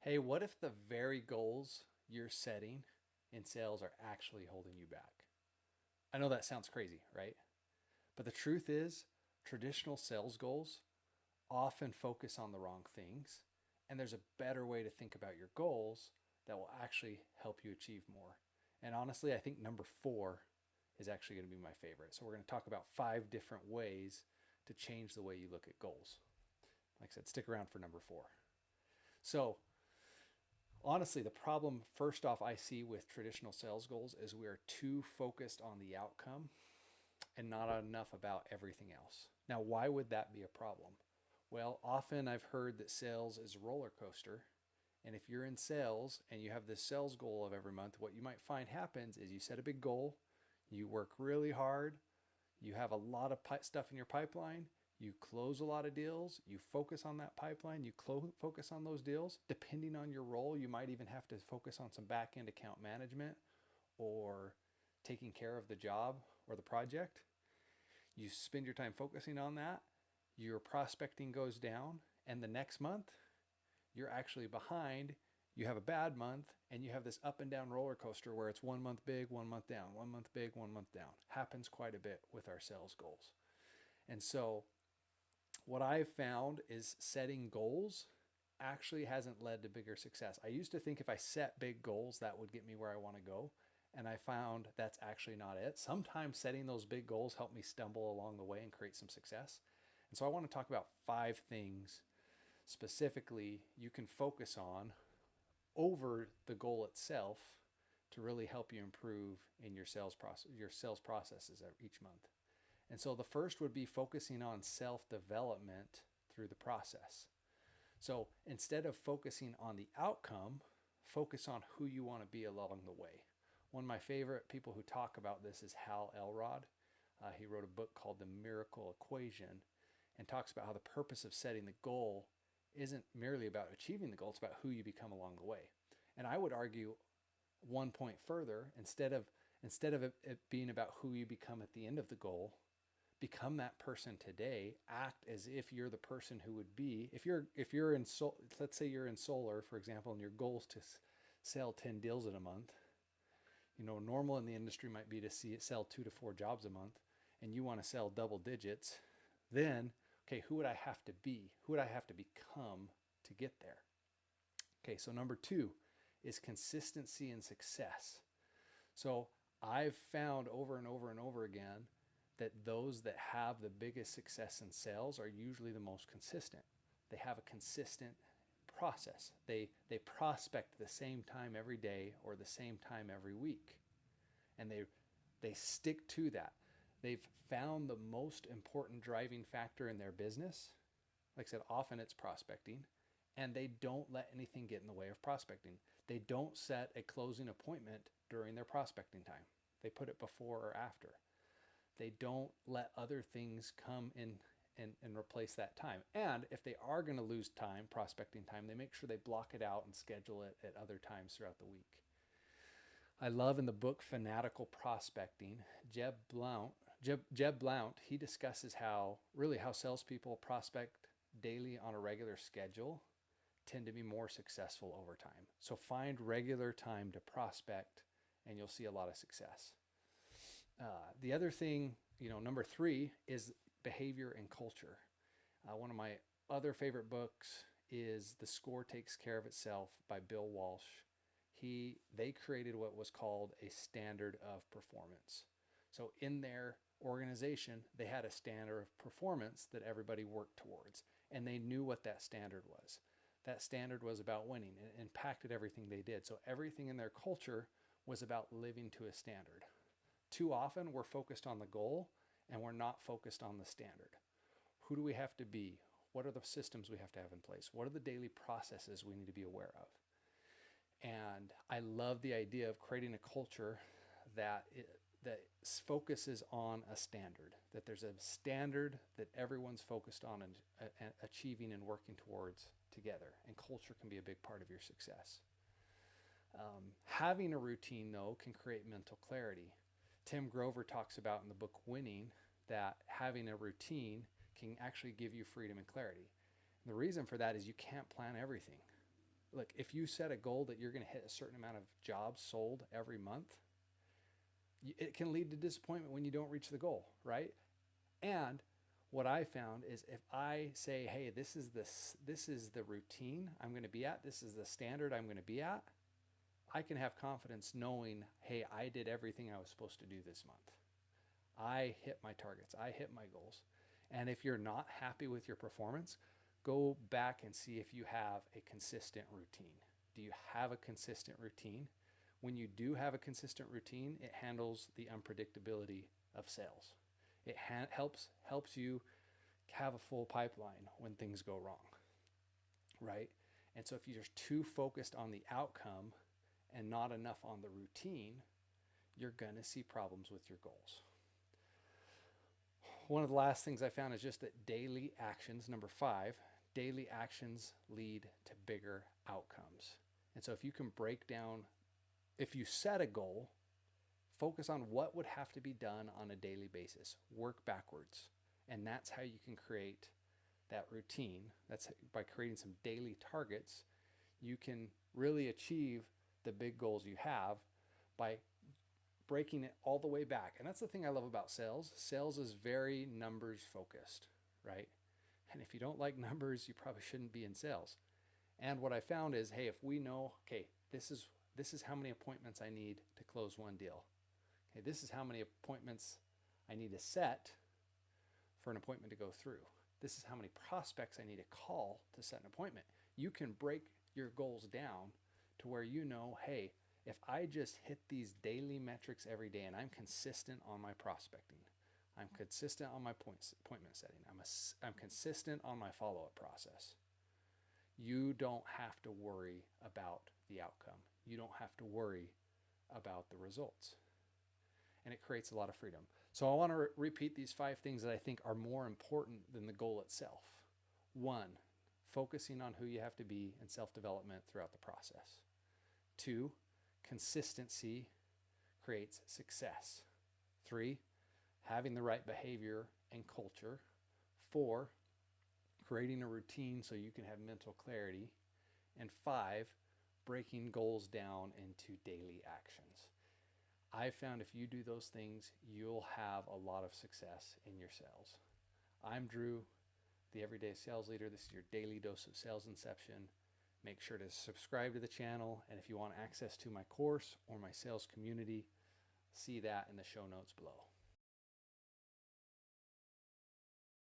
Hey, what if the very goals you're setting in sales are actually holding you back? I know that sounds crazy, right? But the truth is, traditional sales goals often focus on the wrong things, and there's a better way to think about your goals that will actually help you achieve more. And honestly, I think number four is actually going to be my favorite. So, we're going to talk about 5 different ways to change the way you look at goals. Like I said, stick around for number four. So, honestly, the problem first off I see with traditional sales goals is we are too focused on the outcome and not enough about everything else. Now, why would that be a problem? Well, often I've heard that sales is a roller coaster. And if you're in sales and you have this sales goal of every month, what you might find happens is you set a big goal, you work really hard, you have a lot of stuff in your pipeline, you close a lot of deals, you focus on that pipeline, you focus on those deals. Depending on your role, you might even have to focus on some back end account management or taking care of the job or the project. You spend your time focusing on that, your prospecting goes down, and the next month, you're actually behind. You have a bad month, and you have this up and down roller coaster where it's 1 month big, 1 month down, 1 month big, 1 month down. Happens quite a bit with our sales goals. And so, what I've found is setting goals actually hasn't led to bigger success. I used to think if I set big goals, that would get me where I want to go. And I found that's actually not it. Sometimes setting those big goals help me stumble along the way and create some success. And so I want to talk about 5 things specifically you can focus on over the goal itself to really help you improve in your sales processes each month. And so the first would be focusing on self-development through the process. So instead of focusing on the outcome, focus on who you want to be along the way. One of my favorite people who talk about this is Hal Elrod. He wrote a book called The Miracle Equation and talks about how the purpose of setting the goal isn't merely about achieving the goal, it's about who you become along the way. And I would argue 1 point further, instead of it being about who you become at the end of the goal, become that person today. Act as if you're the person who would be if you're in let's say you're in solar, for example, and your goal is to sell 10 deals in a month. Normal in the industry might be to see it sell 2 to 4 jobs a month, and you want to sell double digits. Then, okay, who would I have to be? Who would I have to become to get there? Okay, so number 2 is consistency and success. So I've found over and over and over again that those that have the biggest success in sales are usually the most consistent. They have a consistent process. They prospect the same time every day or the same time every week. And they stick to that. They've found the most important driving factor in their business. Like I said, often it's prospecting, and they don't let anything get in the way of prospecting. They don't set a closing appointment during their prospecting time. They put it before or after. They don't let other things come in and replace that time. And if they are going to lose time, prospecting time, they make sure they block it out and schedule it at other times throughout the week. I love in the book Fanatical Prospecting, Jeb Blount, he discusses how salespeople prospect daily on a regular schedule tend to be more successful over time. So find regular time to prospect and you'll see a lot of success. The other thing, number 3 is behavior and culture. One of my other favorite books is The Score Takes Care of Itself by Bill Walsh. They created what was called a standard of performance. So in their organization, they had a standard of performance that everybody worked towards, and they knew what that standard was. That standard was about winning. It impacted everything they did. So everything in their culture was about living to a standard. Too often, we're focused on the goal, and we're not focused on the standard. Who do we have to be? What are the systems we have to have in place? What are the daily processes we need to be aware of? And I love the idea of creating a culture that focuses on a standard, that there's a standard that everyone's focused on and achieving and working towards together. And culture can be a big part of your success. Having a routine, though, can create mental clarity. Tim Grover talks about in the book Winning that having a routine can actually give you freedom and clarity. And the reason for that is you can't plan everything. look, if you set a goal that you're going to hit a certain amount of jobs sold every month, it can lead to disappointment when you don't reach the goal, right? And what I found is if I say, hey, this is the routine I'm going to be at, this is the standard I'm going to be at, I can have confidence knowing, hey, I did everything I was supposed to do this month. I hit my targets, I hit my goals. And if you're not happy with your performance, go back and see if you have a consistent routine. Do you have a consistent routine? When you do have a consistent routine, it handles the unpredictability of sales. It helps you have a full pipeline when things go wrong, right? And so if you're too focused on the outcome and not enough on the routine, you're going to see problems with your goals. One of the last things I found is just that daily actions, number 5, daily actions lead to bigger outcomes. And so if you can break down, if you set a goal, focus on what would have to be done on a daily basis, work backwards. And that's how you can create that routine. That's by creating some daily targets, you can really achieve the big goals you have by breaking it all the way back. And that's the thing I love about sales. Sales is very numbers focused, right? And if you don't like numbers, you probably shouldn't be in sales. And what I found is, hey, if we know, okay, this is how many appointments I need to close one deal. Okay, this is how many appointments I need to set for an appointment to go through. This is how many prospects I need to call to set an appointment. You can break your goals down to where you know, hey, if I just hit these daily metrics every day and I'm consistent on my prospecting, I'm consistent on my appointment setting, I'm consistent on my follow-up process, you don't have to worry about the outcome. You don't have to worry about the results. And it creates a lot of freedom. So I want to repeat these 5 things that I think are more important than the goal itself. 1, focusing on who you have to be in self-development throughout the process. 2, consistency creates success. 3, having the right behavior and culture. 4, creating a routine so you can have mental clarity. And 5, breaking goals down into daily actions. I found if you do those things, you'll have a lot of success in your sales. I'm Drew, the Everyday Sales Leader. This is your daily dose of sales inception. Make sure to subscribe to the channel. And if you want access to my course or my sales community, see that in the show notes below.